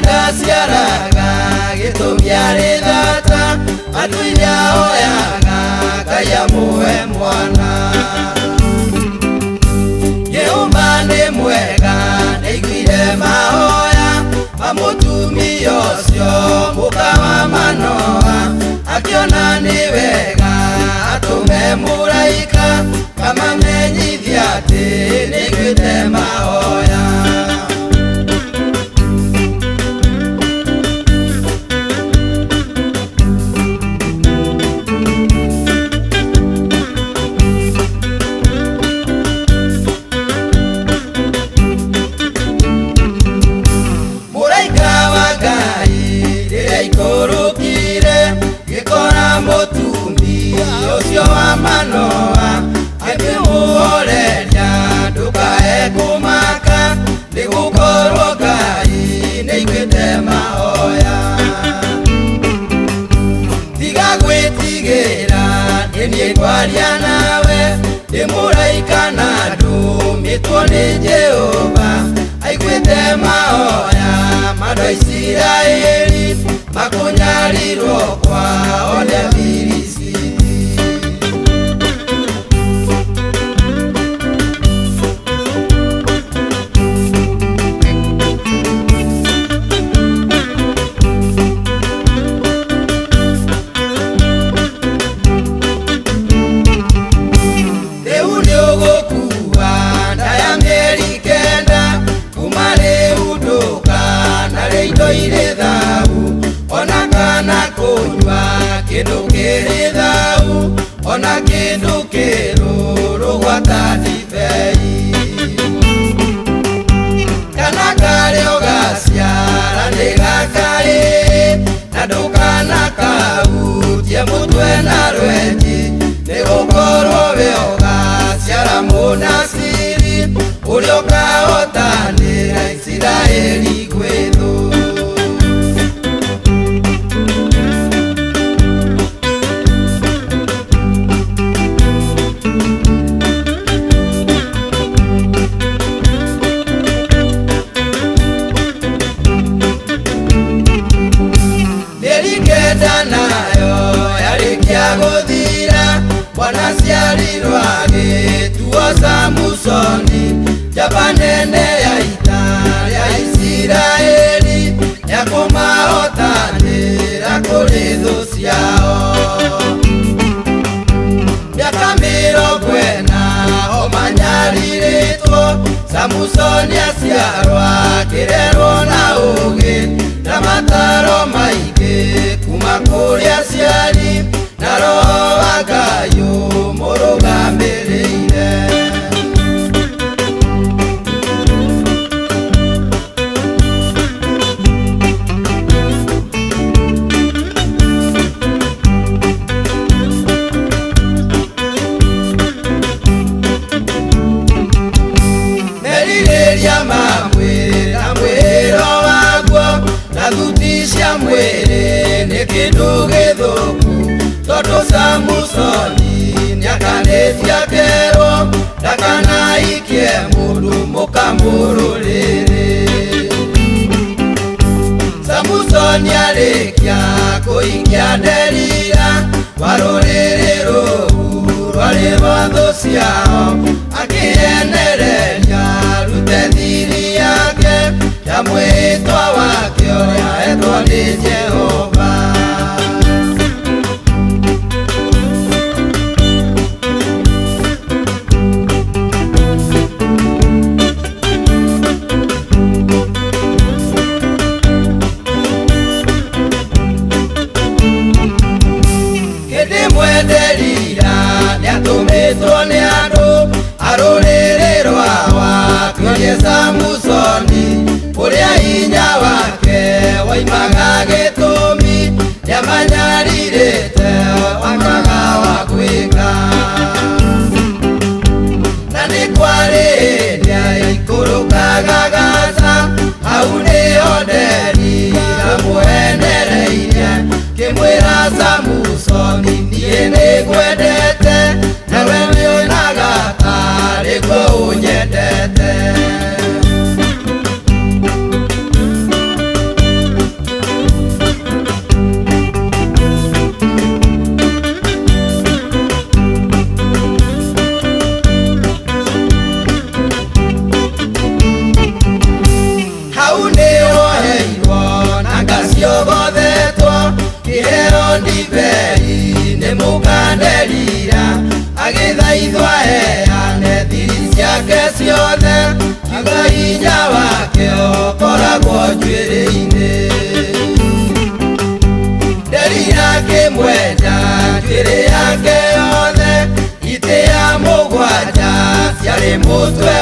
Nadaciaraga gĩtũmi arĩ thata atũire ahoyaga Ngai amũhe mwana. Jehova nĩ mwega nĩaiguire mahoya ma mũtumia ũcio mũka wa Manoa, akĩona nĩ wega atũme mũraika kamamenyithia atĩ nĩaiguĩte mahoya. Mũtumia ũcio wa Manoa akĩmũhoreria ndũkae kũmaka nĩgũkorwo Ngai nĩaiguĩte mahoya. Tiga gwĩtigĩra niĩ ngwaria nawe ndĩ mũraika na ndũmĩtwo nĩ Jehova aiguĩte mahoya ma andũ a Isiraeli makũnyarirwo kwao nĩ Afilisti. Rĩu nĩũgũkua nda ya mĩeri kenda kuma rĩu ndũkanarĩa indo irĩ thau, ona kana kũnyua kĩndũ kĩrĩ thau, ona kĩndũ kĩrũrũ gwata ndibei. Kana karĩa ũgaciara nĩ gakaĩ na ndũkanakahutie mũtwe na rwenji, nĩgũkorwo we ũgaciara mũnaciri ũrĩa ũkahotanĩra Isiraeli gwĩthũ. Nayo yarĩkia gũthira mwana ciarirwo agĩtuo Samusoni, njamba nene ya ita rĩa Isiraeli nĩakũmahotanĩra kũrĩ thũ ciao. Mĩaka 40 o manyarirĩtwo Samusoni aciarwo akĩrerwo na ũgĩ na mataro maingĩ kuma kũrĩ aciari na Roho wa Ngai ũmũrũgamĩrĩire. Merirĩria ma mwĩrĩ na mwĩro waguo na thuti cia mwĩrĩ nĩ kĩndũ gĩthũku, tondũ Samusoni nĩakanĩtie akerwo ndakanaikie mũndũ mũkamũrũrĩrĩ. Samusoni arĩkia kũikia Delila wa rũrĩrĩ rũu rwarĩ rwa thũ ciao, akĩenereria rute thiri yake ya mwĩtwa wake ũrĩa etwo nĩ Jehova. Delila nĩatũmĩtwo nĩ andũ a rũrĩrĩ rwao akĩonie Samusoni ũrĩa hinya wake waimaga gĩtũmi nĩamanyarirĩte wakaga wa gwĩka. Na nĩ kwarĩ hĩndĩ aikũrũkaga Gaza, hau nĩho Delila mũenereirie kĩmwĩra Samusoni niĩ nĩngwendete nawe nĩonaga tarĩ guo ũnyendete. ndibei nĩ mũkanderira agĩthaithwa heane thiri ciake ciothe kiuga hinya wakĩo koragwo njuĩrĩ-inĩ nderira ngĩmwenda njuĩrĩ yake yothe itĩ ya mũgwanja ciarĩ mũtwe